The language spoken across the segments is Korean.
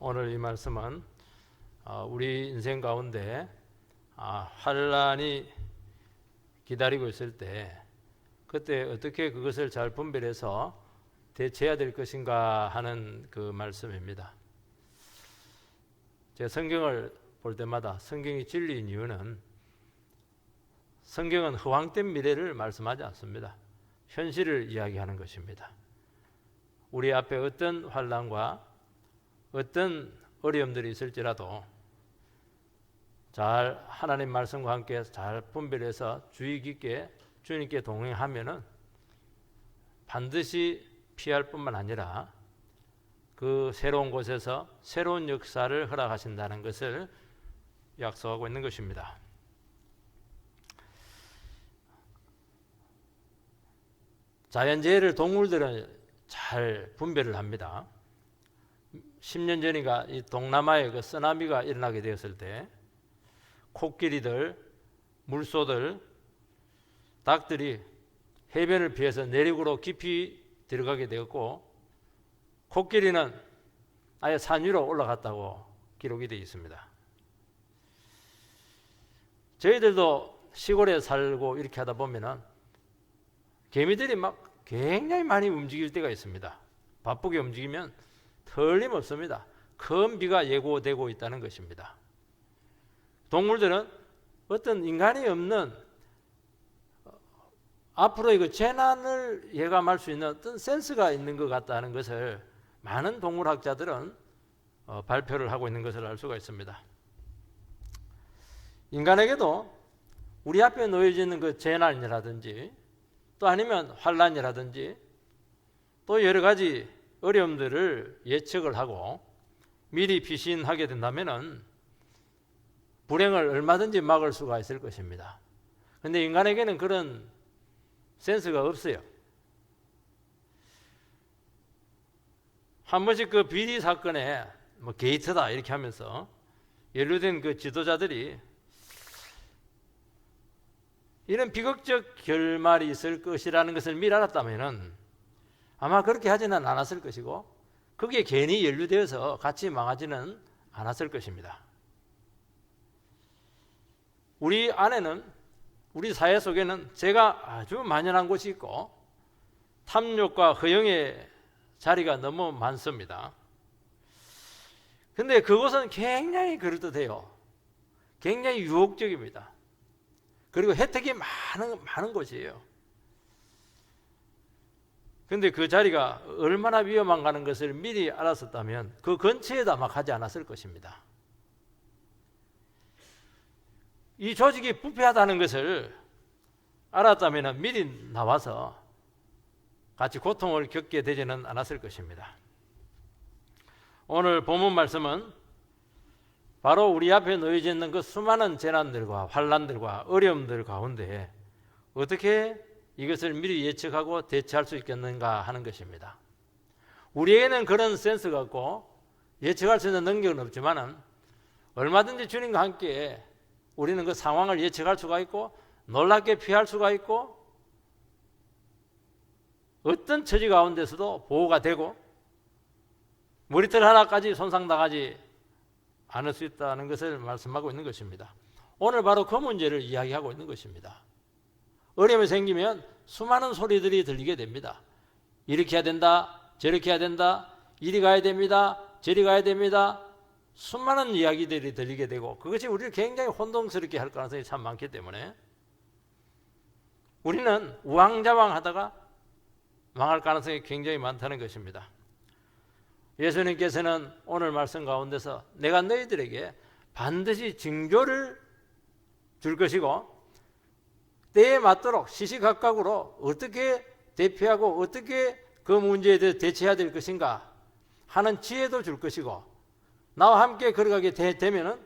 오늘 이 말씀은 우리 인생 가운데 환란이 기다리고 있을 때 그때 어떻게 그것을 잘 분별해서 대처해야 될 것인가 하는 그 말씀입니다. 제가 성경을 볼 때마다 성경이 진리인 이유는 성경은 허황된 미래를 말씀하지 않습니다. 현실을 이야기하는 것입니다. 우리 앞에 어떤 환난과 어떤 어려움들이 있을지라도 잘 하나님 말씀과 함께 잘 분별해서 주의 깊게 주님께 동행하면은 반드시 피할 뿐만 아니라 그 새로운 곳에서 새로운 역사를 허락하신다는 것을 약속하고 있는 것입니다. 자연재해를 동물들은 잘 분별을 합니다. 10년 전인가 이 동남아에 그 쓰나미가 일어나게 되었을 때 코끼리들, 물소들, 닭들이 해변을 피해서 내륙으로 깊이 들어가게 되었고 코끼리는 아예 산 위로 올라갔다고 기록이 되어 있습니다. 저희들도 시골에 살고 이렇게 하다 보면은 개미들이 막 굉장히 많이 움직일 때가 있습니다. 바쁘게 움직이면 틀림없습니다. 큰 비가 예고되고 있다는 것입니다. 동물들은 어떤 인간이 없는 앞으로의 그 재난을 예감할 수 있는 어떤 센스가 있는 것 같다는 것을 많은 동물학자들은 발표를 하고 있는 것을 알 수가 있습니다. 인간에게도 우리 앞에 놓여져 있는 그 재난이라든지 또 아니면 환난이라든지 또 여러 가지 어려움들을 예측을 하고 미리 피신하게 된다면은 불행을 얼마든지 막을 수가 있을 것입니다. 그런데 인간에게는 그런 센스가 없어요. 한 번씩 그 비리 사건에 뭐 게이트다 이렇게 하면서 연루된 그 지도자들이 이런 비극적 결말이 있을 것이라는 것을 미리 알았다면은 아마 그렇게 하지는 않았을 것이고 그게 괜히 연루되어서 같이 망하지는 않았을 것입니다. 우리 안에는 우리 사회 속에는 죄가 아주 만연한 곳이 있고 탐욕과 허영의 자리가 너무 많습니다. 근데 그것은 굉장히 그럴듯해요. 굉장히 유혹적입니다. 그리고 혜택이 많은 곳이에요. 근데 그 자리가 얼마나 위험한가는 것을 미리 알았었다면 그 근처에다 막 하지 않았을 것입니다. 이 조직이 부패하다는 것을 알았다면 미리 나와서 같이 고통을 겪게 되지는 않았을 것입니다. 오늘 본문 말씀은 바로 우리 앞에 놓여져 있는 그 수많은 재난들과 환난들과 어려움들 가운데 어떻게 이것을 미리 예측하고 대처할 수 있겠는가 하는 것입니다. 우리에게는 그런 센스가 없고 예측할 수 있는 능력은 없지만은 얼마든지 주님과 함께 우리는 그 상황을 예측할 수가 있고 놀랍게 피할 수가 있고 어떤 처지 가운데서도 보호가 되고 머리털 하나까지 손상당하지 않을 수 있다는 것을 말씀하고 있는 것입니다. 오늘 바로 그 문제를 이야기하고 있는 것입니다. 어려움이 생기면 수많은 소리들이 들리게 됩니다. 이렇게 해야 된다, 저렇게 해야 된다, 이리 가야 됩니다, 저리 가야 됩니다. 수많은 이야기들이 들리게 되고 그것이 우리를 굉장히 혼동스럽게 할 가능성이 참 많기 때문에 우리는 우왕좌왕하다가 망할 가능성이 굉장히 많다는 것입니다. 예수님께서는 오늘 말씀 가운데서 내가 너희들에게 반드시 징조를 줄 것이고 때에 맞도록 시시각각으로 어떻게 대피하고 어떻게 그 문제에 대해 대처해야 될 것인가 하는 지혜도 줄 것이고 나와 함께 걸어가게 되면은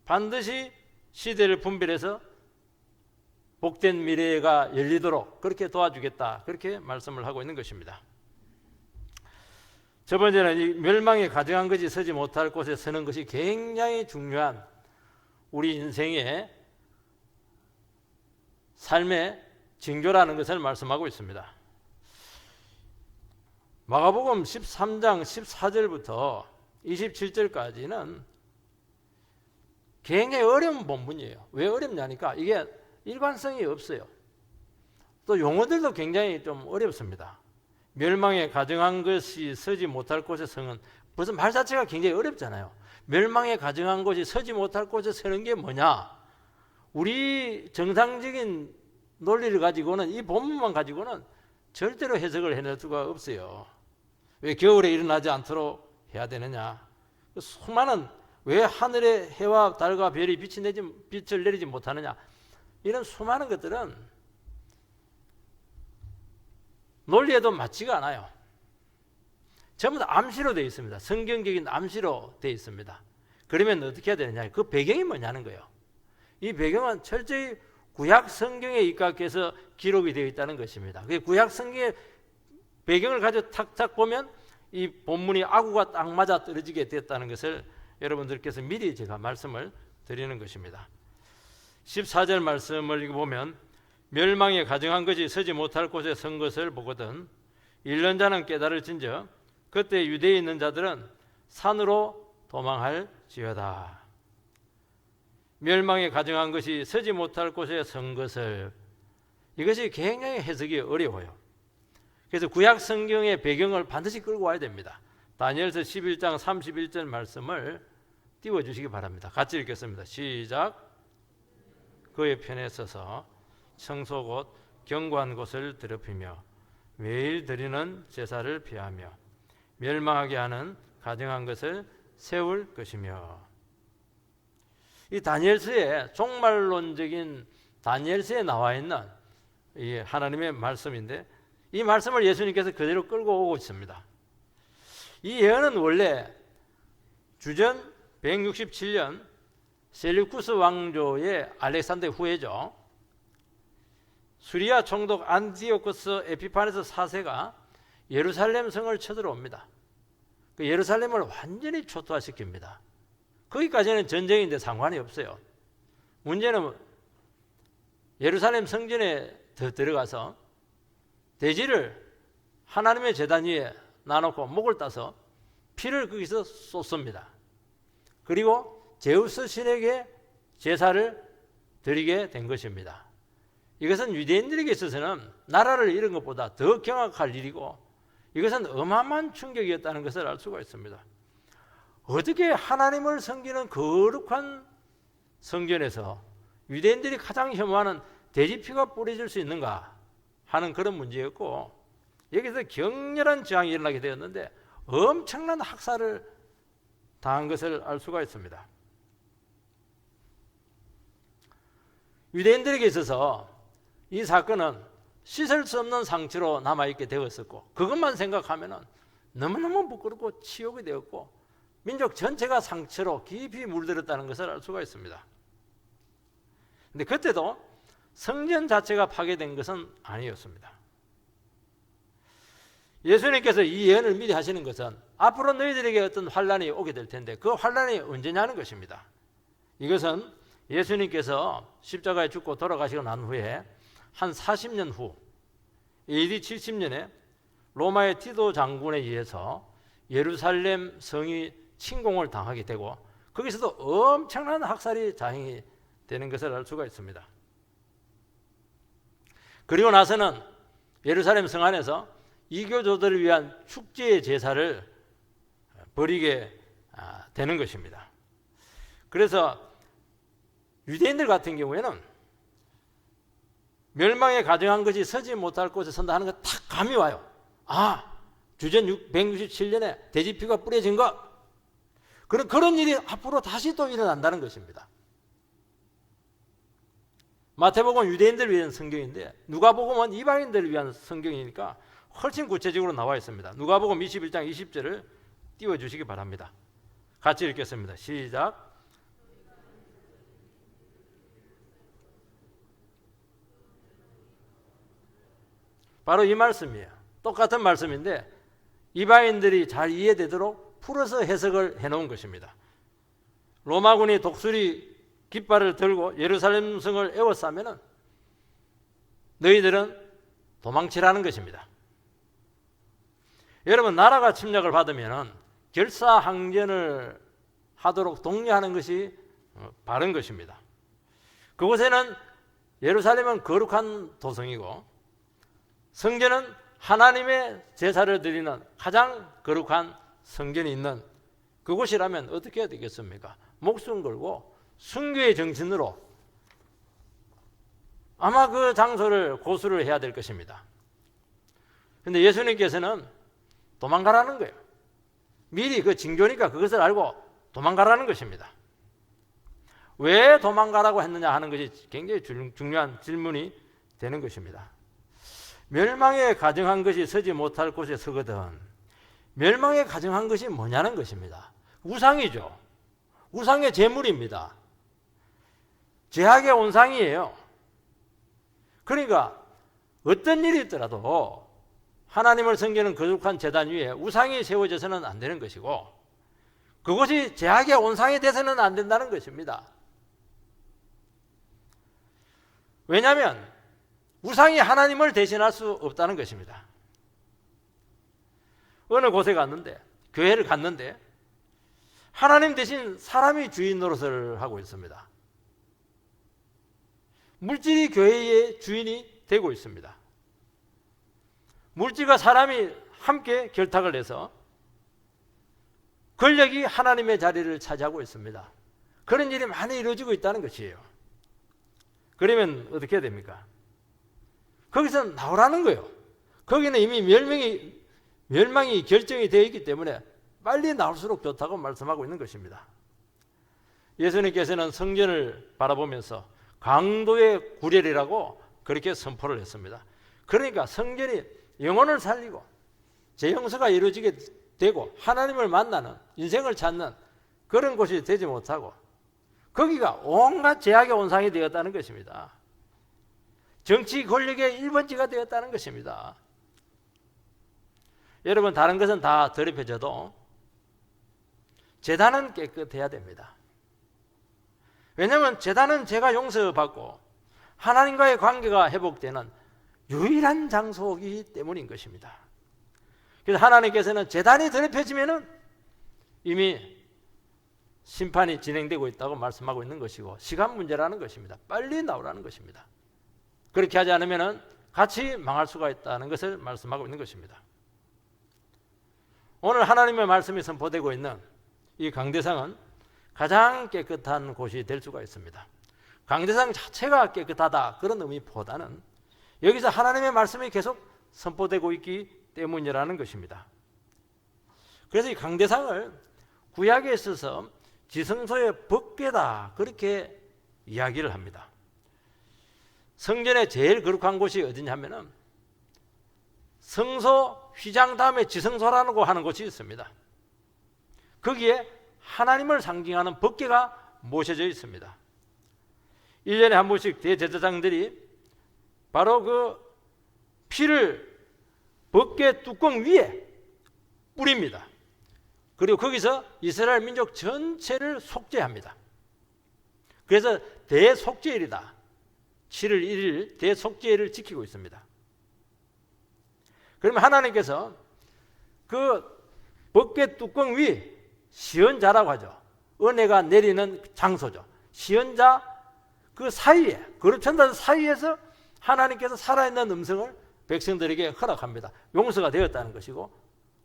반드시 시대를 분별해서 복된 미래가 열리도록 그렇게 도와주겠다 그렇게 말씀을 하고 있는 것입니다. 첫 번째는 이 멸망에 가증한 것이 서지 못할 곳에 서는 것이 굉장히 중요한 우리 인생의 삶의 징조라는 것을 말씀하고 있습니다. 마가복음 13장 14절부터 27절까지는 굉장히 어려운 본문이에요. 왜 어렵냐니까 이게 일관성이 없어요. 또 용어들도 굉장히 좀 어렵습니다. 멸망에 가증한 것이 서지 못할 곳에 성은, 벌써 말 자체가 굉장히 어렵잖아요. 멸망에 가증한 곳이 서지 못할 곳에 서는 게 뭐냐? 우리 정상적인 논리를 가지고는, 이 본문만 가지고는 절대로 해석을 해낼 수가 없어요. 왜 겨울에 일어나지 않도록 해야 되느냐? 수많은, 왜 하늘에 해와 달과 별이 빛을 내리지 못하느냐? 이런 수많은 것들은 논리에도 맞지가 않아요. 전부 다 암시로 되어 있습니다. 성경적인 암시로 되어 있습니다. 그러면 어떻게 해야 되느냐? 그 배경이 뭐냐는 거예요. 이 배경은 철저히 구약 성경에 입각해서 기록이 되어 있다는 것입니다. 구약 성경의 배경을 가지고 탁탁 보면 이 본문이 아구가 딱 맞아 떨어지게 됐다는 것을 여러분들께서 미리 제가 말씀을 드리는 것입니다. 14절 말씀을 읽어보면 멸망에 가증한 것이 서지 못할 곳에 선 것을 보거든 읽는 자는 깨달을진저 그때 유대에 있는 자들은 산으로 도망할지어다. 멸망에 가증한 것이 서지 못할 곳에 선 것을, 이것이 굉장히 해석이 어려워요. 그래서 구약 성경의 배경을 반드시 끌고 와야 됩니다. 다니엘서 11장 31절 말씀을 띄워주시기 바랍니다. 같이 읽겠습니다. 시작. 그의 편에 서서 청소 곧 견고한 곳을 더럽히며 매일 드리는 제사를 피하며 멸망하게 하는 가증한 것을 세울 것이며. 이 다니엘서에 종말론적인 다니엘서에 나와 있는 이 하나님의 말씀인데, 이 말씀을 예수님께서 그대로 끌고 오고 있습니다. 이 예언은 원래 주전 167년 셀루쿠스 왕조의 알렉산더 후예죠. 수리아 총독 안티오코스 에피파네스 4세가 예루살렘 성을 쳐들어옵니다. 그 예루살렘을 완전히 초토화시킵니다. 거기까지는 전쟁인데 상관이 없어요. 문제는 예루살렘 성전에 더 들어가서 대지를 하나님의 제단 위에 놔놓고 목을 따서 피를 거기서 쏟습니다. 그리고 제우스 신에게 제사를 드리게 된 것입니다. 이것은 유대인들에게 있어서는 나라를 잃은 것보다 더 경악할 일이고, 이것은 어마어마한 충격이었다는 것을 알 수가 있습니다. 어떻게 하나님을 섬기는 거룩한 성전에서 유대인들이 가장 혐오하는 돼지피가 뿌려질 수 있는가 하는 그런 문제였고, 여기서 격렬한 저항이 일어나게 되었는데 엄청난 학살을 당한 것을 알 수가 있습니다. 유대인들에게 있어서 이 사건은 씻을 수 없는 상처로 남아있게 되었었고, 그것만 생각하면 너무너무 부끄럽고 치욕이 되었고 민족 전체가 상처로 깊이 물들었다는 것을 알 수가 있습니다. 그런데 그때도 성전 자체가 파괴된 것은 아니었습니다. 예수님께서 이 예언을 미리 하시는 것은 앞으로 너희들에게 어떤 환란이 오게 될 텐데 그 환란이 언제냐는 것입니다. 이것은 예수님께서 십자가에 죽고 돌아가시고 난 후에 한 40년 후 AD 70년에 로마의 티도 장군에 의해서 예루살렘 성이 침공을 당하게 되고 거기서도 엄청난 학살이 자행이 되는 것을 알 수가 있습니다. 그리고 나서는 예루살렘 성 안에서 이교도들을 위한 축제의 제사를 벌이게 되는 것입니다. 그래서 유대인들 같은 경우에는 멸망에 가증한 것이 서지 못할 곳에 선다 하는 거 딱 감이 와요. 주전 167년에 돼지피가 뿌려진 것, 그런 일이 앞으로 다시 또 일어난다는 것입니다. 마태복음은 유대인들을 위한 성경인데 누가복음은 이방인들을 위한 성경이니까 훨씬 구체적으로 나와 있습니다. 누가복음 21장 20절을 띄워주시기 바랍니다. 같이 읽겠습니다. 시작. 바로 이 말씀이에요. 똑같은 말씀인데 이방인들이 잘 이해되도록 풀어서 해석을 해놓은 것입니다. 로마군이 독수리 깃발을 들고 예루살렘 성을 에워싸면 너희들은 도망치라는 것입니다. 여러분, 나라가 침략을 받으면 결사항전을 하도록 독려하는 것이 바른 것입니다. 그곳에는 예루살렘은 거룩한 도성이고 성전은 하나님의 제사를 드리는 가장 거룩한 성전이 있는 그곳이라면 어떻게 해야 되겠습니까? 목숨 걸고 순교의 정신으로 아마 그 장소를 고수를 해야 될 것입니다. 그런데 예수님께서는 도망가라는 거예요. 미리 그 징조니까 그것을 알고 도망가라는 것입니다. 왜 도망가라고 했느냐 하는 것이 굉장히 중요한 질문이 되는 것입니다. 멸망에 가정한 것이 서지 못할 곳에 서거든. 멸망에 가정한 것이 뭐냐는 것입니다. 우상이죠. 우상의 제물입니다. 죄악의 온상이에요. 그러니까 어떤 일이 있더라도 하나님을 섬기는 거룩한 제단 위에 우상이 세워져서는 안 되는 것이고 그것이 죄악의 온상이 돼서는 안 된다는 것입니다. 왜냐하면 우상이 하나님을 대신할 수 없다는 것입니다. 어느 곳에 갔는데, 교회를 갔는데 하나님 대신 사람이 주인 노릇을 하고 있습니다. 물질이 교회의 주인이 되고 있습니다. 물질과 사람이 함께 결탁을 해서 권력이 하나님의 자리를 차지하고 있습니다. 그런 일이 많이 이루어지고 있다는 것이에요. 그러면 어떻게 해야 됩니까? 거기서 나오라는 거예요. 거기는 이미 멸망이 결정이 되어 있기 때문에 빨리 나올수록 좋다고 말씀하고 있는 것입니다. 예수님께서는 성전을 바라보면서 강도의 구렬이라고 그렇게 선포를 했습니다. 그러니까 성전이 영혼을 살리고 재형서가 이루어지게 되고 하나님을 만나는 인생을 찾는 그런 곳이 되지 못하고 거기가 온갖 죄악의 온상이 되었다는 것입니다. 정치 권력의 1번지가 되었다는 것입니다. 여러분 다른 것은 다 더럽혀져도 제단은 깨끗해야 됩니다. 왜냐하면 제단은 죄가 용서받고 하나님과의 관계가 회복되는 유일한 장소이기 때문인 것입니다. 그래서 하나님께서는 제단이 더럽혀지면은 이미 심판이 진행되고 있다고 말씀하고 있는 것이고 시간 문제라는 것입니다. 빨리 나오라는 것입니다. 그렇게 하지 않으면 같이 망할 수가 있다는 것을 말씀하고 있는 것입니다. 오늘 하나님의 말씀이 선포되고 있는 이 강대상은 가장 깨끗한 곳이 될 수가 있습니다. 강대상 자체가 깨끗하다 그런 의미보다는 여기서 하나님의 말씀이 계속 선포되고 있기 때문이라는 것입니다. 그래서 이 강대상을 구약에 있어서 지성소의 법궤다 그렇게 이야기를 합니다. 성전의 제일 거룩한 곳이 어디냐면은 성소 휘장 다음에 지성소라는 거 하는 곳이 있습니다. 거기에 하나님을 상징하는 법궤가 모셔져 있습니다. 1년에 한 번씩 대제사장들이 바로 그 피를 법궤 뚜껑 위에 뿌립니다. 그리고 거기서 이스라엘 민족 전체를 속죄합니다. 그래서 대속죄일이다. 7월 1일 대속죄일을 지키고 있습니다. 그러면 하나님께서 그 법궤 뚜껑 위 시언자라고 하죠. 은혜가 내리는 장소죠. 시언자 그 사이에 거룩천사 사이에서 하나님께서 살아있는 음성을 백성들에게 허락합니다. 용서가 되었다는 것이고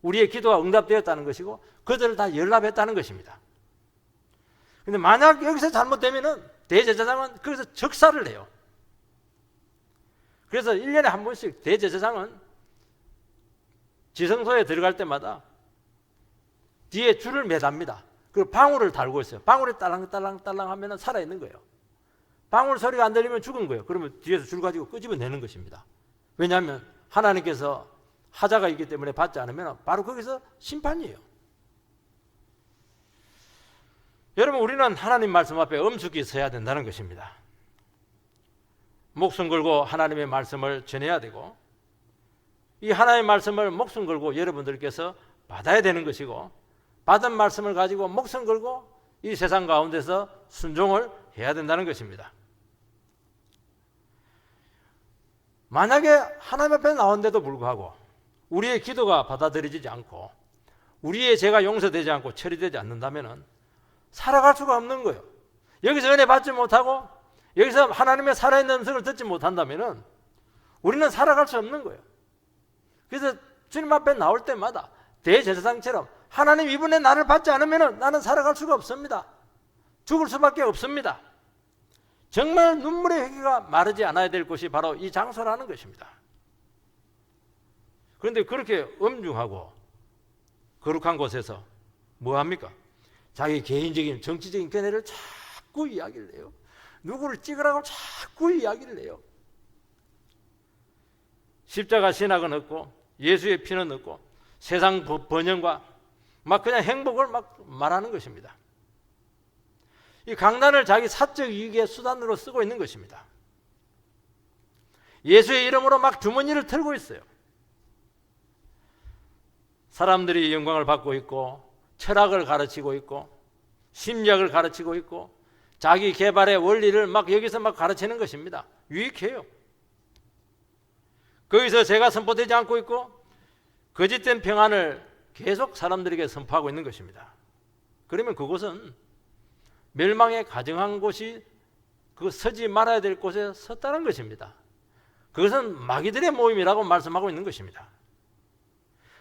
우리의 기도가 응답되었다는 것이고 그들을 다 연락했다는 것입니다. 그런데 만약 여기서 잘못되면은 대제사장은 거기서 적사를 해요. 그래서 1년에 한 번씩 대제사장은 지성소에 들어갈 때마다 뒤에 줄을 매답니다. 그리고 방울을 달고 있어요. 방울이 딸랑딸랑딸랑 하면 살아있는 거예요. 방울 소리가 안 들리면 죽은 거예요. 그러면 뒤에서 줄 가지고 끄집어내는 것입니다. 왜냐하면 하나님께서 하자가 있기 때문에 받지 않으면 바로 거기서 심판이에요. 여러분 우리는 하나님 말씀 앞에 엄숙히 서야 된다는 것입니다. 목숨 걸고 하나님의 말씀을 전해야 되고 이 하나님의 말씀을 목숨 걸고 여러분들께서 받아야 되는 것이고 받은 말씀을 가지고 목숨 걸고 이 세상 가운데서 순종을 해야 된다는 것입니다. 만약에 하나님 앞에 나온데도 불구하고 우리의 기도가 받아들여지지 않고 우리의 죄가 용서되지 않고 처리되지 않는다면 살아갈 수가 없는 거예요. 여기서 은혜 받지 못하고 여기서 하나님의 살아있는 음성을 듣지 못한다면 우리는 살아갈 수 없는 거예요. 그래서 주님 앞에 나올 때마다 대제사장처럼 하나님 이번에 나를 받지 않으면 나는 살아갈 수가 없습니다. 죽을 수밖에 없습니다. 정말 눈물의 회개가 마르지 않아야 될 곳이 바로 이 장소라는 것입니다. 그런데 그렇게 엄중하고 거룩한 곳에서 뭐합니까? 자기 개인적인 정치적인 견해를 자꾸 이야기를 해요. 누구를 찍으라고 자꾸 이야기를 해요. 십자가 신학은 없고 예수의 피는 없고 세상 번영과 막 그냥 행복을 막 말하는 것입니다. 이 강단을 자기 사적 이익의 수단으로 쓰고 있는 것입니다. 예수의 이름으로 막 주머니를 털고 있어요. 사람들이 영광을 받고 있고 철학을 가르치고 있고 심리학을 가르치고 있고 자기 개발의 원리를 막 여기서 막 가르치는 것입니다. 유익해요. 거기서 죄가 선포되지 않고 있고 거짓된 평안을 계속 사람들에게 선포하고 있는 것입니다. 그러면 그곳은 멸망에 가정한 곳이 그 서지 말아야 될 곳에 섰다는 것입니다. 그것은 마귀들의 모임이라고 말씀하고 있는 것입니다.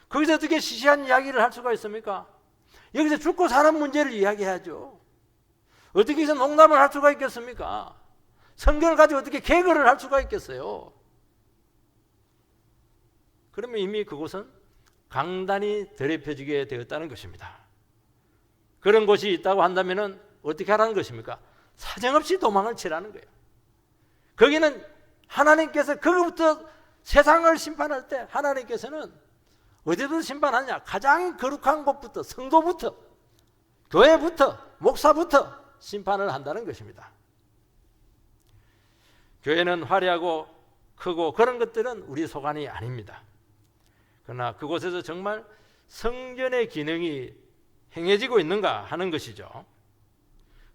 거기서 어떻게 시시한 이야기를 할 수가 있습니까? 여기서 죽고 사는 문제를 이야기해야죠. 어떻게 여기서 농담을 할 수가 있겠습니까? 성경을 가지고 어떻게 개그를 할 수가 있겠어요? 그러면 이미 그곳은 강단이 더럽혀지게 되었다는 것입니다. 그런 곳이 있다고 한다면 어떻게 하라는 것입니까? 사정없이 도망을 치라는 거예요. 거기는 하나님께서 그것부터 세상을 심판할 때 하나님께서는 어디든 심판하냐? 가장 거룩한 곳부터, 성도부터, 교회부터, 목사부터 심판을 한다는 것입니다. 교회는 화려하고 크고 그런 것들은 우리 소관이 아닙니다. 그러나 그곳에서 정말 성전의 기능이 행해지고 있는가 하는 것이죠.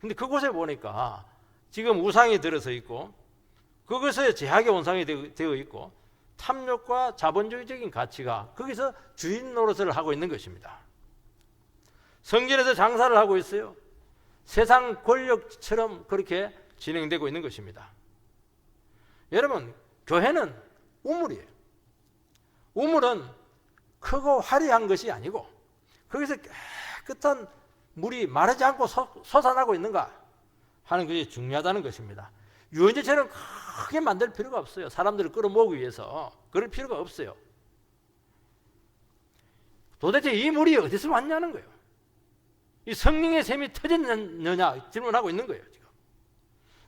근데 그곳에 보니까 지금 우상이 들어서 있고 그것에 제약의 원상이 되어 있고 탐욕과 자본주의적인 가치가 거기서 주인 노릇을 하고 있는 것입니다. 성전에서 장사를 하고 있어요. 세상 권력처럼 그렇게 진행되고 있는 것입니다. 여러분, 교회는 우물이에요. 우물은 크고 화려한 것이 아니고 거기서 깨끗한 물이 마르지 않고 솟아나고 있는가 하는 것이 중요하다는 것입니다. 유원지처럼 크게 만들 필요가 없어요. 사람들을 끌어모으기 위해서 그럴 필요가 없어요. 도대체 이 물이 어디서 왔냐는 거예요. 이 성령의 샘이 터졌느냐 질문하고 있는 거예요. 지금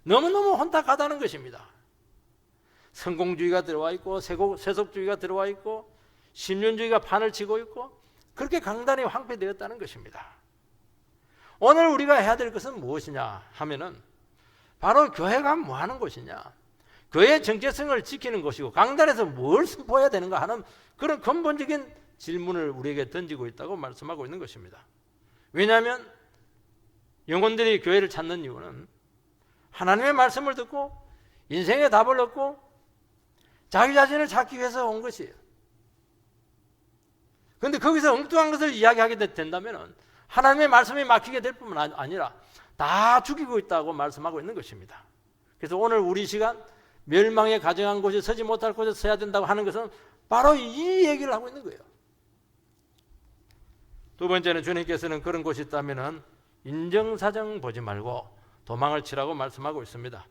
너무너무 혼탁하다는 것입니다. 성공주의가 들어와 있고 세속주의가 들어와 있고 신륜주의가 판을 치고 있고 그렇게 강단이 황폐되었다는 것입니다. 오늘 우리가 해야 될 것은 무엇이냐 하면은 바로 교회가 뭐 하는 곳이냐, 교회의 정체성을 지키는 것이고 강단에서 뭘 선포해야 되는가 하는 그런 근본적인 질문을 우리에게 던지고 있다고 말씀하고 있는 것입니다. 왜냐하면 영혼들이 교회를 찾는 이유는 하나님의 말씀을 듣고 인생의 답을 얻고 자기 자신을 찾기 위해서 온 것이에요. 그런데 거기서 엉뚱한 것을 이야기하게 된다면 하나님의 말씀이 막히게 될 뿐만 아니라 다 죽이고 있다고 말씀하고 있는 것입니다. 그래서 오늘 우리 시간 멸망에 가정한 곳이 서지 못할 곳에 서야 된다고 하는 것은 바로 이 얘기를 하고 있는 거예요. 두 번째는 주님께서는 그런 곳이 있다면 인정사정 보지 말고 도망을 치라고 말씀하고 있습니다.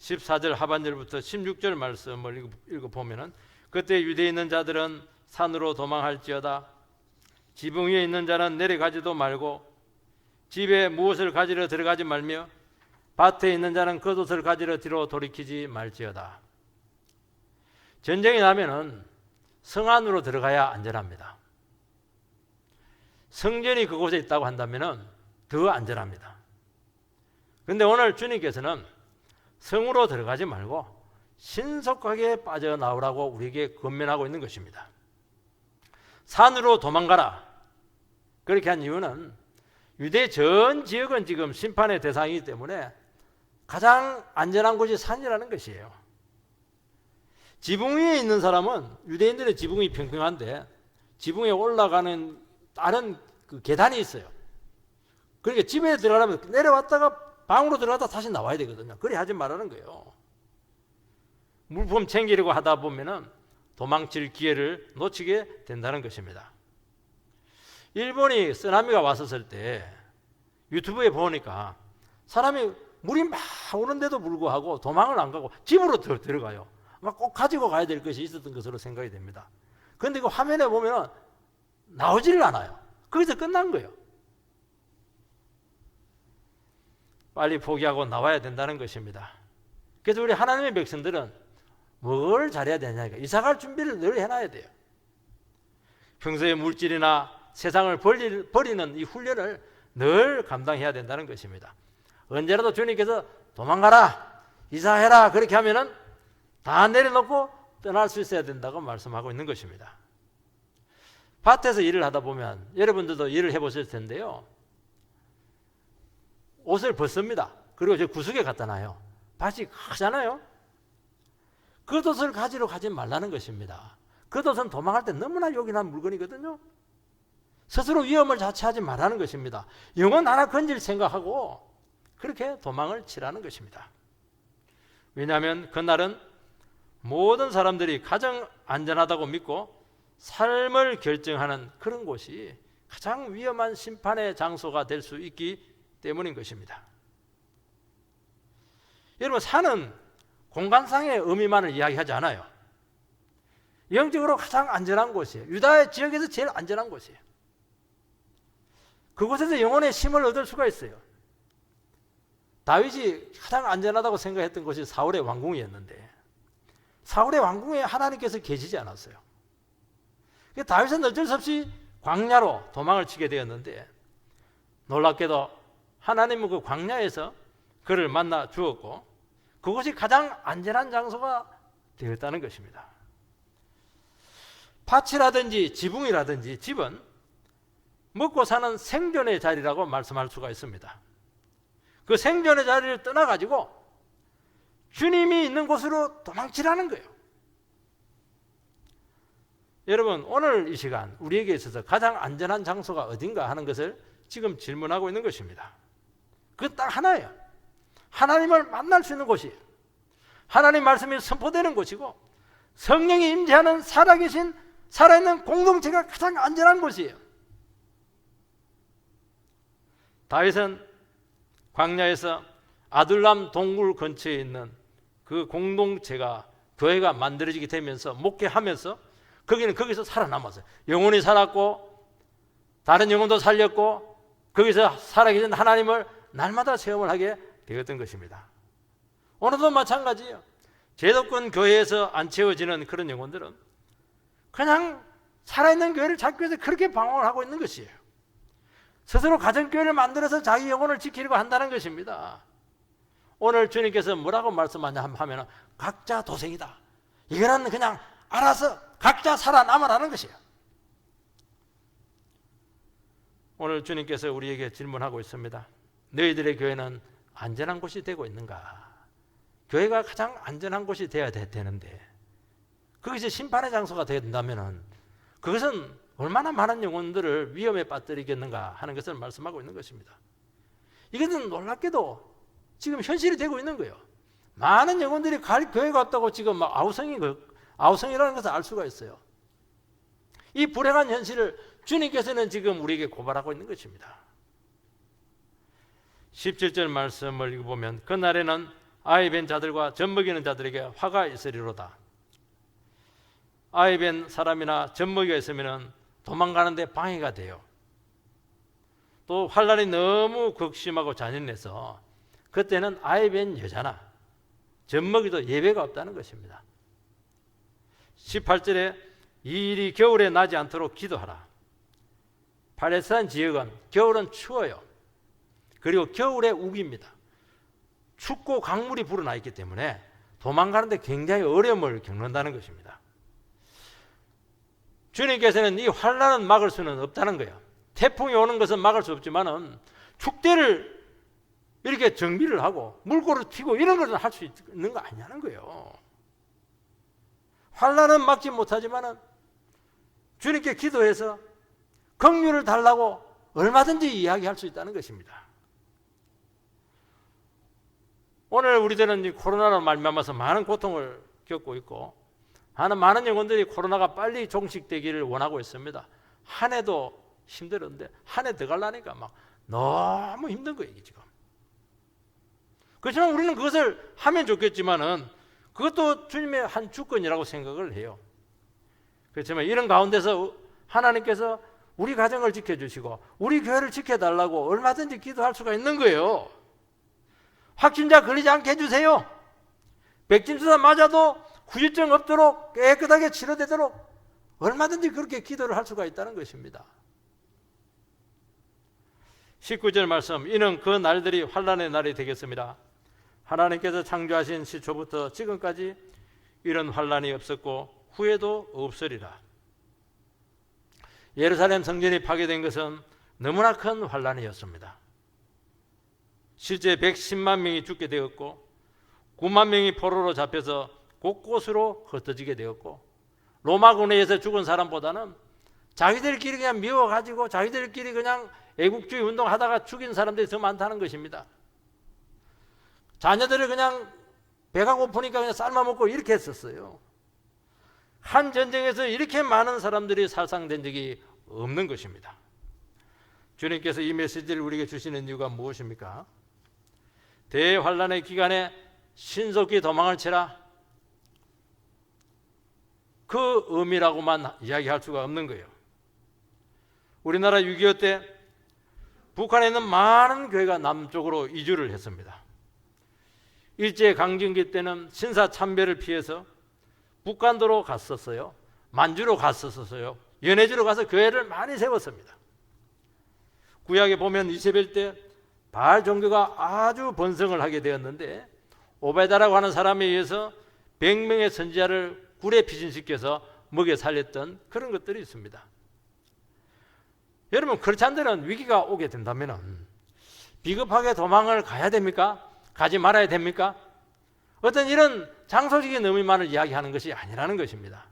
14절 하반절부터 16절 말씀을 읽어보면 그때 유대에 있는 자들은 산으로 도망할지어다 지붕 위에 있는 자는 내려가지도 말고 집에 무엇을 가지러 들어가지 말며 밭에 있는 자는 겉옷을 가지러 뒤로 돌이키지 말지어다. 전쟁이 나면은 성 안으로 들어가야 안전합니다. 성전이 그곳에 있다고 한다면은 더 안전합니다. 그런데 오늘 주님께서는 성으로 들어가지 말고 신속하게 빠져나오라고 우리에게 권면하고 있는 것입니다. 산으로 도망가라. 그렇게 한 이유는 유대 전 지역은 지금 심판의 대상이기 때문에 가장 안전한 곳이 산이라는 것이에요. 지붕 위에 있는 사람은 유대인들의 지붕이 평평한데 지붕에 올라가는 다른 그 계단이 있어요. 그러니까 집에 들어가려면 내려왔다가 방으로 들어갔다 다시 나와야 되거든요. 그래 하지 말라는 거예요. 물품 챙기려고 하다 보면은 도망칠 기회를 놓치게 된다는 것입니다. 일본이 쓰나미가 왔었을 때 유튜브에 보니까 사람이 물이 막 오는데도 불구하고 도망을 안 가고 집으로 들어가요. 막 꼭 가지고 가야 될 것이 있었던 것으로 생각이 됩니다. 그런데 그 화면에 보면은 나오지를 않아요. 거기서 끝난 거예요. 빨리 포기하고 나와야 된다는 것입니다. 그래서 우리 하나님의 백성들은 뭘 잘해야 되냐니까 이사갈 준비를 늘 해놔야 돼요. 평소에 물질이나 세상을 버리는 이 훈련을 늘 감당해야 된다는 것입니다. 언제라도 주님께서 도망가라, 이사해라 그렇게 하면은 다 내려놓고 떠날 수 있어야 된다고 말씀하고 있는 것입니다. 밭에서 일을 하다 보면 여러분들도 일을 해보실 텐데요. 옷을 벗습니다. 그리고 저 구석에 갖다 놔요. 밭이 크잖아요. 겉옷을 가지러 가지 말라는 것입니다. 겉옷은 도망갈 때 너무나 요긴한 물건이거든요. 스스로 위험을 자처하지 말라는 것입니다. 영혼 하나 건질 생각하고 그렇게 도망을 치라는 것입니다. 왜냐하면 그날은 모든 사람들이 가장 안전하다고 믿고 삶을 결정하는 그런 곳이 가장 위험한 심판의 장소가 될 수 있기 때문인 것입니다. 여러분, 산은 공간상의 의미만을 이야기하지 않아요. 영적으로 가장 안전한 곳이에요. 유다의 지역에서 제일 안전한 곳이에요. 그곳에서 영혼의 힘을 얻을 수가 있어요. 다윗이 가장 안전하다고 생각했던 곳이 사울의 왕궁이었는데 사울의 왕궁에 하나님께서 계시지 않았어요. 다윗은 어쩔 수 없이 광야로 도망을 치게 되었는데 놀랍게도 하나님은 그 광야에서 그를 만나 주었고 그것이 가장 안전한 장소가 되었다는 것입니다. 밭이라든지 지붕이라든지 집은 먹고 사는 생존의 자리라고 말씀할 수가 있습니다. 그 생존의 자리를 떠나가지고 주님이 있는 곳으로 도망치라는 거예요. 여러분, 오늘 이 시간 우리에게 있어서 가장 안전한 장소가 어딘가 하는 것을 지금 질문하고 있는 것입니다. 그건 딱 하나예요. 하나님을 만날 수 있는 곳이에요. 하나님 말씀이 선포되는 곳이고 성령이 임재하는 살아계신 살아있는 공동체가 가장 안전한 곳이에요. 다윗은 광야에서 아둘람 동굴 근처에 있는 그 공동체가 교회가 만들어지게 되면서 목회하면서 거기서 살아남았어요. 영혼이 살았고 다른 영혼도 살렸고 거기서 살아계신 하나님을 날마다 체험을 하게 되었던 것입니다. 오늘도 마찬가지예요. 제도권 교회에서 안 채워지는 그런 영혼들은 그냥 살아있는 교회를 찾기 위해서 그렇게 방황을 하고 있는 것이에요. 스스로 가정교회를 만들어서 자기 영혼을 지키려고 한다는 것입니다. 오늘 주님께서 뭐라고 말씀하냐 하면 각자 도생이다. 이거는 그냥 알아서 각자 살아남으라는 것이에요. 오늘 주님께서 우리에게 질문하고 있습니다. 너희들의 교회는 안전한 곳이 되고 있는가? 교회가 가장 안전한 곳이 되어야 되는데 그것이 심판의 장소가 되어야 된다면 그것은 얼마나 많은 영혼들을 위험에 빠뜨리겠는가 하는 것을 말씀하고 있는 것입니다. 이것은 놀랍게도 지금 현실이 되고 있는 거예요. 많은 영혼들이 교회 갔다고 지금 막 아우성이라는 것을 알 수가 있어요. 이 불행한 현실을 주님께서는 지금 우리에게 고발하고 있는 것입니다. 17절 말씀을 읽어보면 그날에는 아이 벤 자들과 젖먹이는 자들에게 화가 있으리로다. 아이 벤 사람이나 젖먹이가 있으면 도망가는데 방해가 돼요. 또 환난이 너무 극심하고 잔인해서 그때는 아이 벤 여자나 젖먹이도 예배가 없다는 것입니다. 18절에 이 일이 겨울에 나지 않도록 기도하라. 팔레스타인 지역은 겨울은 추워요. 그리고 겨울에 우기입니다. 춥고 강물이 불어나 있기 때문에 도망가는데 굉장히 어려움을 겪는다는 것입니다. 주님께서는 이 환난은 막을 수는 없다는 거예요. 태풍이 오는 것은 막을 수 없지만은 축대를 이렇게 정비를 하고 물꼬를 튀고 이런 것은 할 수 있는 거 아니냐는 거예요. 환난은 막지 못하지만은 주님께 기도해서 긍휼을 달라고 얼마든지 이야기할 수 있다는 것입니다. 오늘 우리들은 이 코로나로 말미암아서 많은 고통을 겪고 있고 많은 영혼들이 코로나가 빨리 종식되기를 원하고 있습니다. 한 해도 힘들었는데 한 해 더 가려니까 막 너무 힘든 거예요 지금. 그렇지만 우리는 그것을 하면 좋겠지만은 그것도 주님의 한 주권이라고 생각을 해요. 그렇지만 이런 가운데서 하나님께서 우리 가정을 지켜주시고 우리 교회를 지켜달라고 얼마든지 기도할 수가 있는 거예요. 확진자 걸리지 않게 해주세요. 백신주사 맞아도 후유증 없도록 깨끗하게 치료되도록 얼마든지 그렇게 기도를 할 수가 있다는 것입니다. 19절 말씀, 이는 그 날들이 환난의 날이 되겠습니다. 하나님께서 창조하신 시초부터 지금까지 이런 환난이 없었고 후에도 없으리라. 예루살렘 성전이 파괴된 것은 너무나 큰 환난이었습니다. 실제 110만 명이 죽게 되었고 9만 명이 포로로 잡혀서 곳곳으로 흩어지게 되었고 로마군에 의해서 죽은 사람보다는 자기들끼리 그냥 미워가지고 자기들끼리 그냥 애국주의 운동하다가 죽인 사람들이 더 많다는 것입니다. 자녀들을 그냥 배가 고프니까 그냥 삶아먹고 이렇게 했었어요. 한 전쟁에서 이렇게 많은 사람들이 살상된 적이 없는 것입니다. 주님께서 이 메시지를 우리에게 주시는 이유가 무엇입니까? 대환란의 기간에 신속히 도망을 치라, 그 의미라고만 이야기할 수가 없는 거예요. 우리나라 6.25 때 북한에 있는 많은 교회가 남쪽으로 이주를 했습니다. 일제강점기 때는 신사참배를 피해서 북간도로 갔었어요. 만주로 갔었어요. 연해주로 가서 교회를 많이 세웠습니다. 구약에 보면 이세벨 때 바알 종교가 아주 번성을 하게 되었는데 오베다라고 하는 사람에 의해서 100명의 선지자를 굴에 피신시켜서 먹여 살렸던 그런 것들이 있습니다. 여러분, 그렇지 않으면 위기가 오게 된다면 비겁하게 도망을 가야 됩니까? 가지 말아야 됩니까? 어떤 이런 장소적인 의미만을 이야기하는 것이 아니라는 것입니다.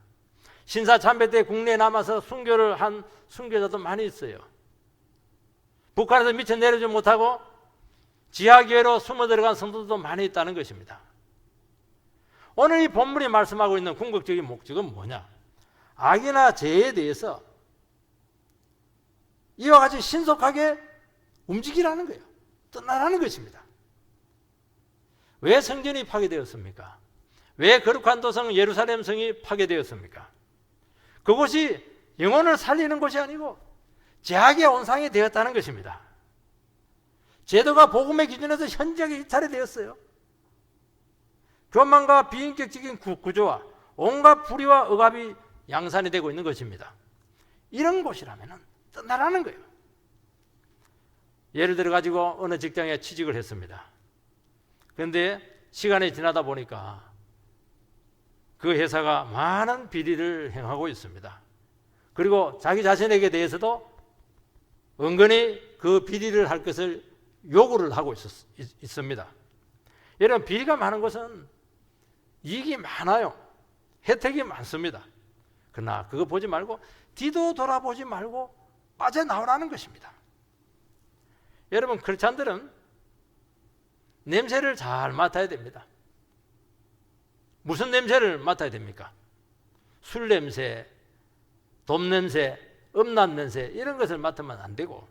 신사참배 때 국내에 남아서 순교를 한 순교자도 많이 있어요. 북한에서 미쳐 내려오지 못하고 지하교회로 숨어 들어간 성도들도 많이 있다는 것입니다. 오늘 이 본문이 말씀하고 있는 궁극적인 목적은 뭐냐? 악이나 죄에 대해서 이와 같이 신속하게 움직이라는 거예요. 떠나라는 것입니다. 왜 성전이 파괴되었습니까? 왜 거룩한 도성 예루살렘 성이 파괴되었습니까? 그곳이 영혼을 살리는 곳이 아니고 죄악의 온상이 되었다는 것입니다. 제도가 복음의 기준에서 현저하게 이탈이 되었어요. 교만과 비인격적인 구조와 온갖 불의와 억압이 양산이 되고 있는 것입니다. 이런 곳이라면 떠나라는 거예요. 예를 들어 가지고 어느 직장에 취직을 했습니다. 그런데 시간이 지나다 보니까 그 회사가 많은 비리를 행하고 있습니다. 그리고 자기 자신에게 대해서도 은근히 그 비리를 할 것을 요구를 하고 있습니다. 여러분, 비리가 많은 것은 이익이 많아요. 혜택이 많습니다. 그러나 그거 보지 말고 뒤도 돌아보지 말고 빠져나오라는 것입니다. 여러분, 그렇지 않들은 냄새를 잘 맡아야 됩니다. 무슨 냄새를 맡아야 됩니까? 술 냄새, 돈 냄새, 음란 냄새, 이런 것을 맡으면 안 되고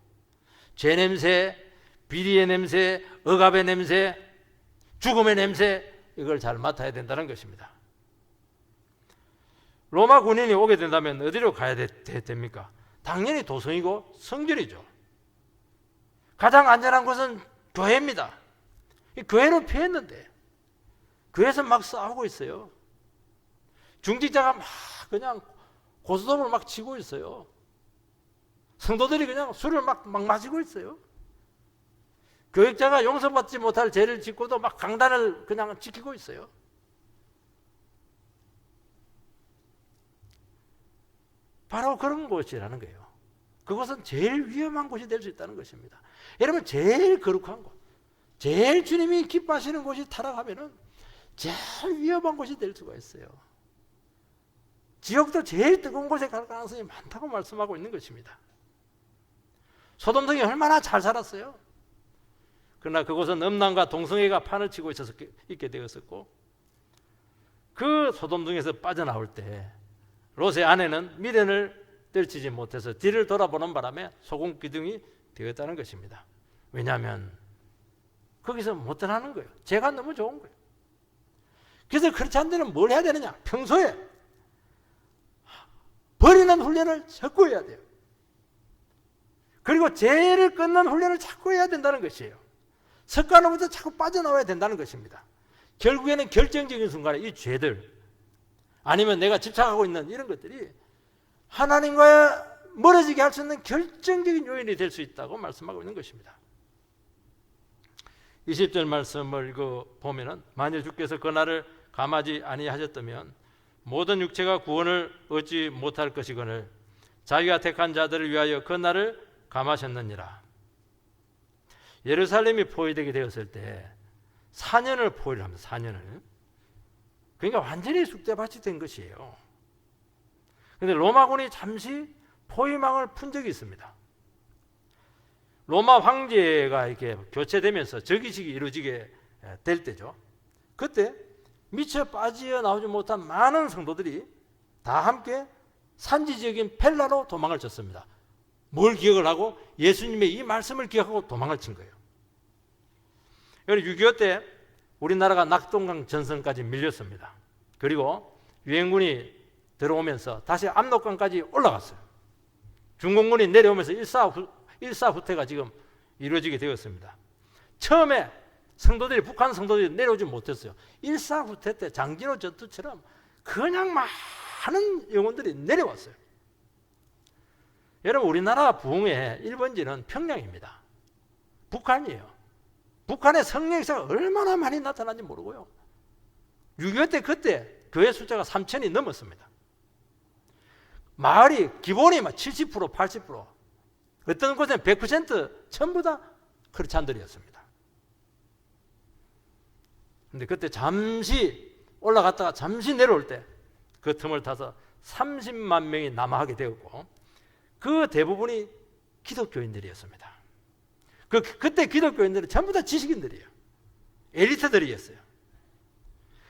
죄 냄새, 비리의 냄새, 억압의 냄새, 죽음의 냄새, 이걸 잘 맡아야 된다는 것입니다. 로마 군인이 오게 된다면 어디로 가야 됩니까? 당연히 도성이고 성전이죠. 가장 안전한 곳은 교회입니다. 이 교회로 피했는데 교회에서 막 싸우고 있어요. 중직자가 막 그냥 고스톱을 막 치고 있어요. 성도들이 그냥 술을 막 마시고 있어요. 교육자가 용서받지 못할 죄를 짓고도 막 강단을 그냥 지키고 있어요. 바로 그런 곳이라는 거예요. 그것은 제일 위험한 곳이 될 수 있다는 것입니다. 여러분, 제일 거룩한 곳, 제일 주님이 기뻐하시는 곳이 타락하면은 제일 위험한 곳이 될 수가 있어요. 지옥도 제일 뜨거운 곳에 갈 가능성이 많다고 말씀하고 있는 것입니다. 소돔성이 얼마나 잘 살았어요. 그러나 그곳은 음란과 동성애가 판을 치고 있게 되었었고, 그 소돔성에서 빠져나올 때 롯의 아내는 미련을 떨치지 못해서 뒤를 돌아보는 바람에 소금 기둥이 되었다는 것입니다. 왜냐하면 거기서 못 떠나는 거예요. 죄가 너무 좋은 거예요. 그래서 그렇지 않은 데는 뭘 해야 되느냐? 평소에 버리는 훈련을 자꾸 해야 돼요. 그리고 죄를 끊는 훈련을 자꾸 해야 된다는 것이에요. 습관으로부터 자꾸 빠져나와야 된다는 것입니다. 결국에는 결정적인 순간에 이 죄들, 아니면 내가 집착하고 있는 이런 것들이 하나님과 멀어지게 할 수 있는 결정적인 요인이 될 수 있다고 말씀하고 있는 것입니다. 20절 말씀을 보면은 만일 주께서 그 날을 감하지 아니하셨다면 모든 육체가 구원을 얻지 못할 것이거늘 자기가 택한 자들을 위하여 그 날을 감하셨느니라. 예루살렘이 포위되게 되었을 때 4년을 포위를 합니다. 4년을. 그러니까 완전히 쑥대밭이 된 것이에요. 그런데 로마군이 잠시 포위망을 푼 적이 있습니다. 로마 황제가 이렇게 교체되면서 즉위식이 이루어지게 될 때죠. 그때 미처 빠져나오지 못한 많은 성도들이 다 함께 산지 지역인 펠라로 도망을 쳤습니다. 뭘 기억을 하고? 예수님의 이 말씀을 기억하고 도망을 친 거예요. 6.25 때 우리나라가 낙동강 전선까지 밀렸습니다. 그리고 유엔군이 들어오면서 다시 압록강까지 올라갔어요. 중공군이 내려오면서 일사후퇴가 지금 이루어지게 되었습니다. 처음에 북한 성도들이 내려오지 못했어요. 일사후퇴 때 장진호 전투처럼 그냥 많은 영혼들이 내려왔어요. 여러분, 우리나라 부흥의 1번지는 평양입니다. 북한이에요. 북한의 성령사가 얼마나 많이 나타난지 모르고요. 6.25 때 그때 교회 숫자가 3,000이 넘었습니다. 마을이 기본이 70%, 80%, 어떤 곳에는 100% 전부 다 크리스찬들이었습니다. 근데 그때 잠시 올라갔다가 잠시 내려올 때 그 틈을 타서 30만 명이 남하하게 되었고, 그 대부분이 기독교인들이었습니다. 그때 기독교인들은 전부 다 지식인들이에요. 엘리트들이었어요.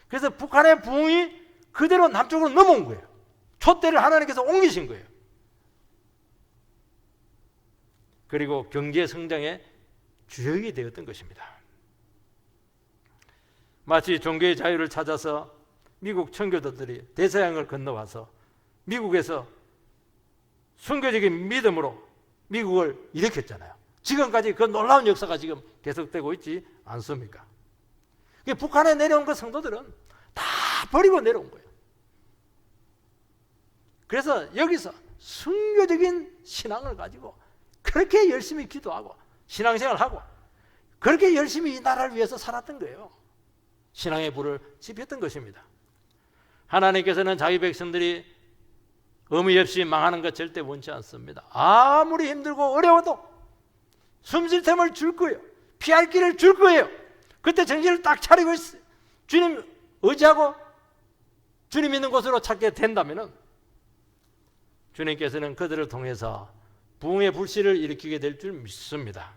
그래서 북한의 부흥이 그대로 남쪽으로 넘어온 거예요. 촛대를 하나님께서 옮기신 거예요. 그리고 경제 성장의 주역이 되었던 것입니다. 마치 종교의 자유를 찾아서 미국 청교도들이 대서양을 건너와서 미국에서 순교적인 믿음으로 미국을 일으켰잖아요. 지금까지 그 놀라운 역사가 지금 계속되고 있지 않습니까? 북한에 내려온 그 성도들은 다 버리고 내려온 거예요. 그래서 여기서 순교적인 신앙을 가지고 그렇게 열심히 기도하고 신앙생활을 하고 그렇게 열심히 이 나라를 위해서 살았던 거예요. 신앙의 불을 지폈던 것입니다. 하나님께서는 자기 백성들이 의미 없이 망하는 것 절대 원치 않습니다. 아무리 힘들고 어려워도 숨쉴 틈을 줄 거예요. 피할 길을 줄 거예요. 그때 정신을 딱 차리고 있어요. 주님 의지하고 주님 있는 곳으로 찾게 된다면 주님께서는 그들을 통해서 부흥의 불씨를 일으키게 될 줄 믿습니다.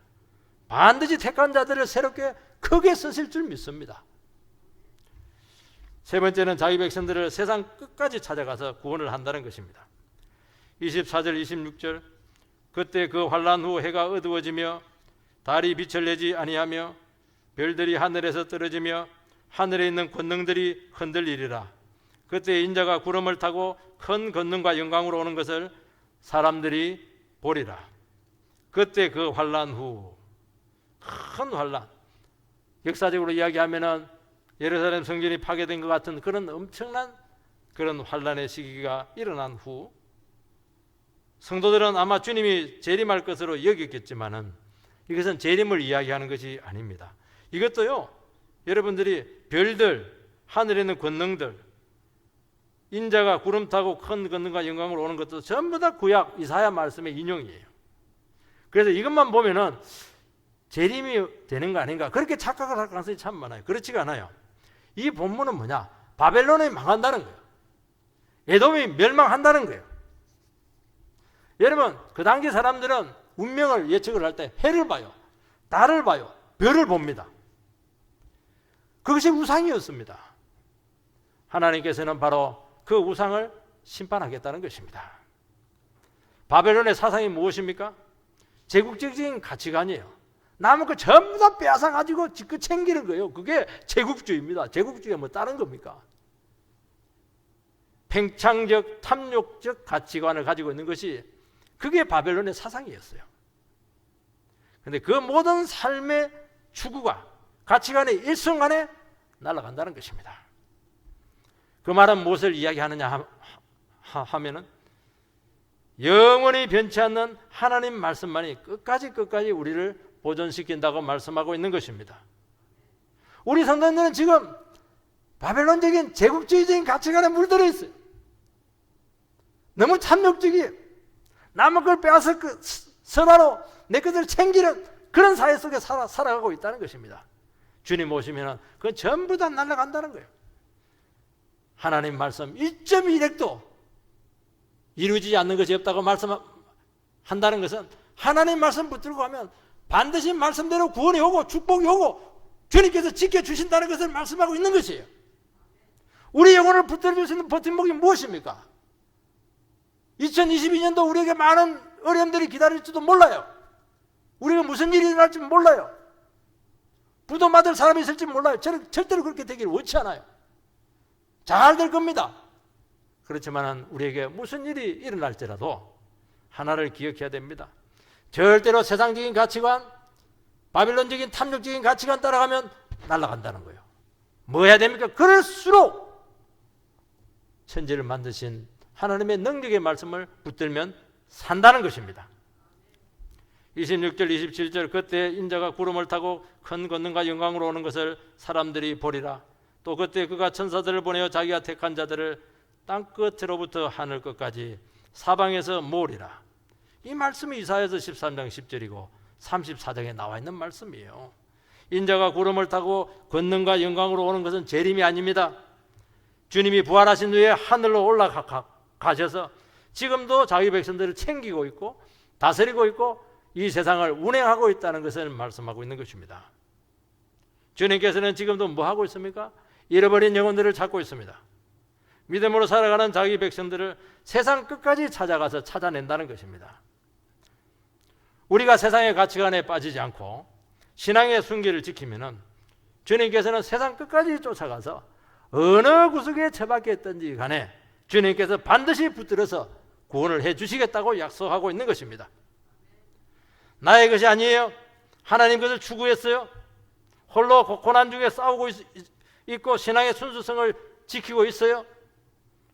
반드시 택한 자들을 새롭게 크게 쓰실 줄 믿습니다. 세 번째는 자기 백성들을 세상 끝까지 찾아가서 구원을 한다는 것입니다. 24절 26절 그때 그 환난 후 해가 어두워지며 달이 빛을 내지 아니하며 별들이 하늘에서 떨어지며 하늘에 있는 권능들이 흔들리리라. 그때 인자가 구름을 타고 큰 권능과 영광으로 오는 것을 사람들이 보리라. 그때 그 환난 후 큰 환난, 역사적으로 이야기하면은 예루살렘 성전이 파괴된 것 같은 그런 엄청난 그런 환난의 시기가 일어난 후 성도들은 아마 주님이 재림할 것으로 여겼겠지만은 이것은 재림을 이야기하는 것이 아닙니다. 이것도요, 여러분들이 별들, 하늘에 있는 권능들, 인자가 구름 타고 큰 권능과 영광으로 오는 것도 전부 다 구약 이사야 말씀의 인용이에요. 그래서 이것만 보면은 재림이 되는 거 아닌가 그렇게 착각을 할 가능성이 참 많아요. 그렇지가 않아요. 이 본문은 뭐냐? 바벨론이 망한다는 거예요. 에돔이 멸망한다는 거예요. 여러분, 그 당시 사람들은 운명을 예측을 할 때 해를 봐요. 달을 봐요. 별을 봅니다. 그것이 우상이었습니다. 하나님께서는 바로 그 우상을 심판하겠다는 것입니다. 바벨론의 사상이 무엇입니까? 제국적인 가치관이에요. 남은 거 전부 다 빼앗아 가지고 지껏 챙기는 거예요. 그게 제국주의입니다. 제국주의가 뭐 다른 겁니까? 팽창적 탐욕적 가치관을 가지고 있는 것이 그게 바벨론의 사상이었어요. 그런데 그 모든 삶의 추구가 가치관의 일순간에 날아간다는 것입니다. 그 말은 무엇을 이야기하느냐 하면은 영원히 변치 않는 하나님 말씀만이 끝까지 우리를 보존시킨다고 말씀하고 있는 것입니다. 우리 성도님들은 지금 바벨론적인 제국주의적인 가치관에 물들어 있어요. 너무 탐욕적이에요. 남의 걸 빼앗아 선화로 내 것을 챙기는 그런 사회 속에 살아가고 있다는 것입니다. 주님 오시면 그건 전부 다 날아간다는 거예요. 하나님 말씀 1.1핵도 이루어지지 않는 것이 없다고 말씀한다는 것은 하나님 말씀 붙들고 가면 반드시 말씀대로 구원이 오고 축복이 오고 주님께서 지켜주신다는 것을 말씀하고 있는 것이에요. 우리 영혼을 붙들어줄 수 있는 버팀목이 무엇입니까? 2022년도 우리에게 많은 어려움들이 기다릴지도 몰라요. 우리가 무슨 일이 일어날지 몰라요. 부도 맞을 사람이 있을지 몰라요. 저는 절대로 그렇게 되기를 원치 않아요. 잘 될 겁니다. 그렇지만 우리에게 무슨 일이 일어날지라도 하나를 기억해야 됩니다. 절대로 세상적인 가치관, 바빌론적인 탐욕적인 가치관 따라가면 날아간다는 거예요. 뭐 해야 됩니까? 그럴수록 천지를 만드신 하나님의 능력의 말씀을 붙들면 산다는 것입니다. 26절 27절 그때 인자가 구름을 타고 큰 권능과 영광으로 오는 것을 사람들이 보리라. 또 그때 그가 천사들을 보내어 자기가 택한 자들을 땅끝으로부터 하늘 끝까지 사방에서 모으리라. 이 말씀이 이사야서 13장 10절이고 34장에 나와 있는 말씀이에요. 인자가 구름을 타고 권능과 영광으로 오는 것은 재림이 아닙니다. 주님이 부활하신 후에 하늘로 올라가셔서 지금도 자기 백성들을 챙기고 있고 다스리고 있고 이 세상을 운행하고 있다는 것을 말씀하고 있는 것입니다. 주님께서는 지금도 뭐 하고 있습니까? 잃어버린 영혼들을 찾고 있습니다. 믿음으로 살아가는 자기 백성들을 세상 끝까지 찾아가서 찾아낸다는 것입니다. 우리가 세상의 가치관에 빠지지 않고 신앙의 순기를 지키면은 주님께서는 세상 끝까지 쫓아가서 어느 구석에 처박혀 있든지 간에 주님께서 반드시 붙들어서 구원을 해 주시겠다고 약속하고 있는 것입니다. 나의 것이 아니에요. 하나님 것을 추구했어요. 홀로 고난 중에 싸우고 있고 신앙의 순수성을 지키고 있어요.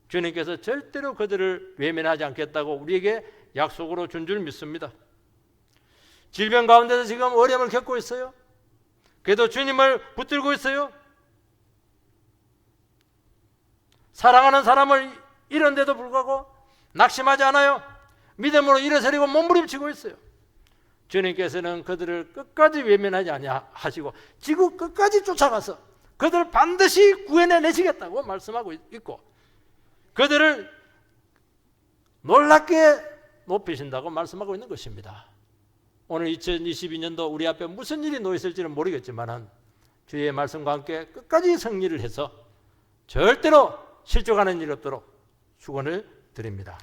주님께서 절대로 그들을 외면하지 않겠다고 우리에게 약속으로 준 줄 믿습니다. 질병 가운데서 지금 어려움을 겪고 있어요. 그래도 주님을 붙들고 있어요. 사랑하는 사람을 잃은데도 불구하고 낙심하지 않아요. 믿음으로 일어서리고 몸부림치고 있어요. 주님께서는 그들을 끝까지 외면하지 아니하시고 지구 끝까지 쫓아가서 그들을 반드시 구해내시겠다고 말씀하고 있고 그들을 놀랍게 높이신다고 말씀하고 있는 것입니다. 오늘 2022년도 우리 앞에 무슨 일이 놓여 있을지는 모르겠지만 주의 말씀과 함께 끝까지 승리를 해서 절대로 실족하는 일 없도록 축원을 드립니다.